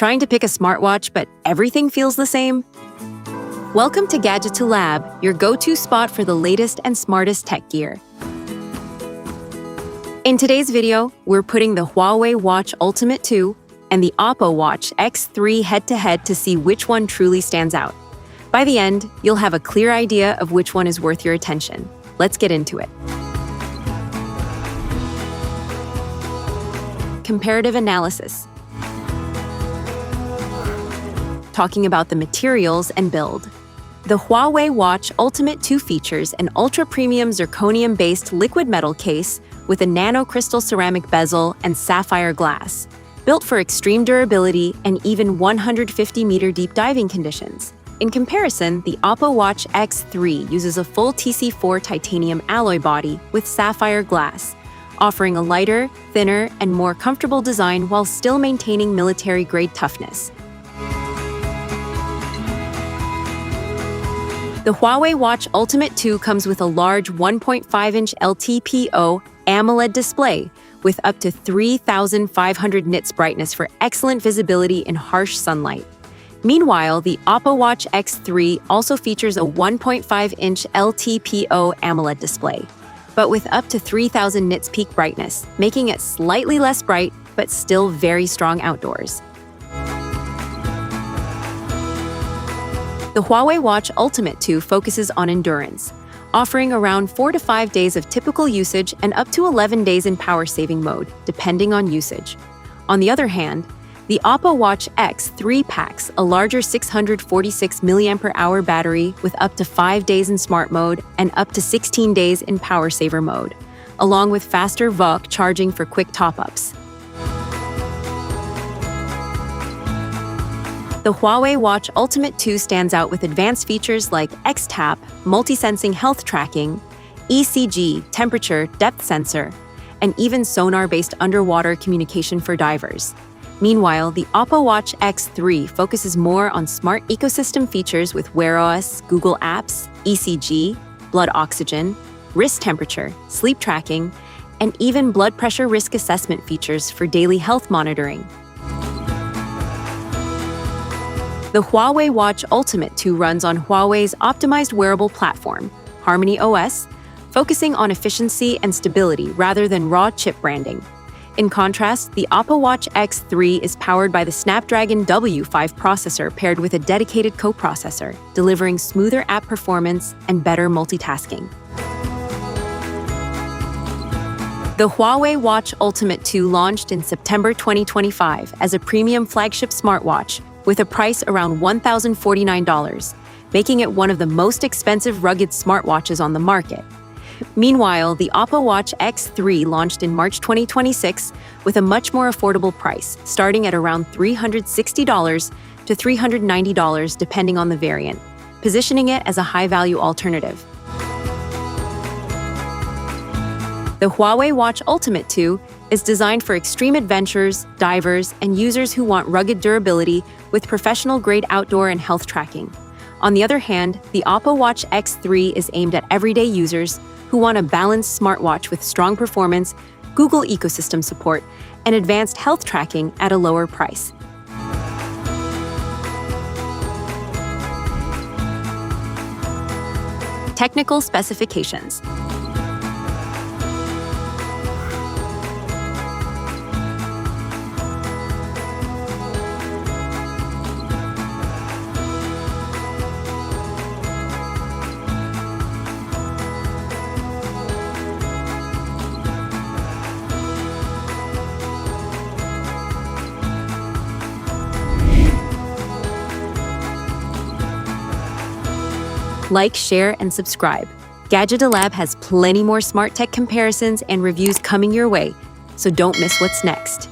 Trying to pick a smartwatch, but everything feels the same? Welcome to Gadgeto Lab, your go-to spot for the latest and smartest tech gear. In today's video, we're putting the Huawei Watch Ultimate 2 and the Oppo Watch X3 head-to-head to see which one truly stands out. By the end, you'll have a clear idea of which one is worth your attention. Let's get into it. Comparative analysis. Talking about the materials and build. The Huawei Watch Ultimate 2 features an ultra-premium zirconium-based liquid metal case with a nano-crystal ceramic bezel and sapphire glass, built for extreme durability and even 150-meter deep diving conditions. In comparison, the Oppo Watch X3 uses a full TC4 titanium alloy body with sapphire glass, offering a lighter, thinner, and more comfortable design while still maintaining military-grade toughness. The Huawei Watch Ultimate 2 comes with a large 1.5-inch LTPO AMOLED display with up to 3,500 nits brightness for excellent visibility in harsh sunlight. Meanwhile, the Oppo Watch X3 also features a 1.5-inch LTPO AMOLED display, but with up to 3,000 nits peak brightness, making it slightly less bright but still very strong outdoors. The Huawei Watch Ultimate 2 focuses on endurance, offering around 4 to 5 days of typical usage and up to 11 days in power-saving mode, depending on usage. On the other hand, the Oppo Watch X3 packs a larger 646 mAh battery with up to 5 days in smart mode and up to 16 days in power saver mode, along with faster VOC charging for quick top-ups. The Huawei Watch Ultimate 2 stands out with advanced features like X-Tap, multi-sensing health tracking, ECG, temperature, depth sensor, and even sonar-based underwater communication for divers. Meanwhile, the Oppo Watch X3 focuses more on smart ecosystem features with Wear OS, Google Apps, ECG, blood oxygen, wrist temperature, sleep tracking, and even blood pressure risk assessment features for daily health monitoring. The Huawei Watch Ultimate 2 runs on Huawei's optimized wearable platform, Harmony OS, focusing on efficiency and stability rather than raw chip branding. In contrast, the Oppo Watch X3 is powered by the Snapdragon W5 processor paired with a dedicated coprocessor, delivering smoother app performance and better multitasking. The Huawei Watch Ultimate 2 launched in September 2025 as a premium flagship smartwatch with a price around $1,049, making it one of the most expensive rugged smartwatches on the market. Meanwhile, the Oppo Watch X3 launched in March 2026 with a much more affordable price, starting at around $360 to $390 depending on the variant, positioning it as a high-value alternative. The Huawei Watch Ultimate 2 is designed for extreme adventurers, divers, and users who want rugged durability with professional-grade outdoor and health tracking. On the other hand, the Oppo Watch X3 is aimed at everyday users who want a balanced smartwatch with strong performance, Google ecosystem support, and advanced health tracking at a lower price. Technical specifications. Like, share, and subscribe. Gadgeto Lab has plenty more smart tech comparisons and reviews coming your way, so don't miss what's next.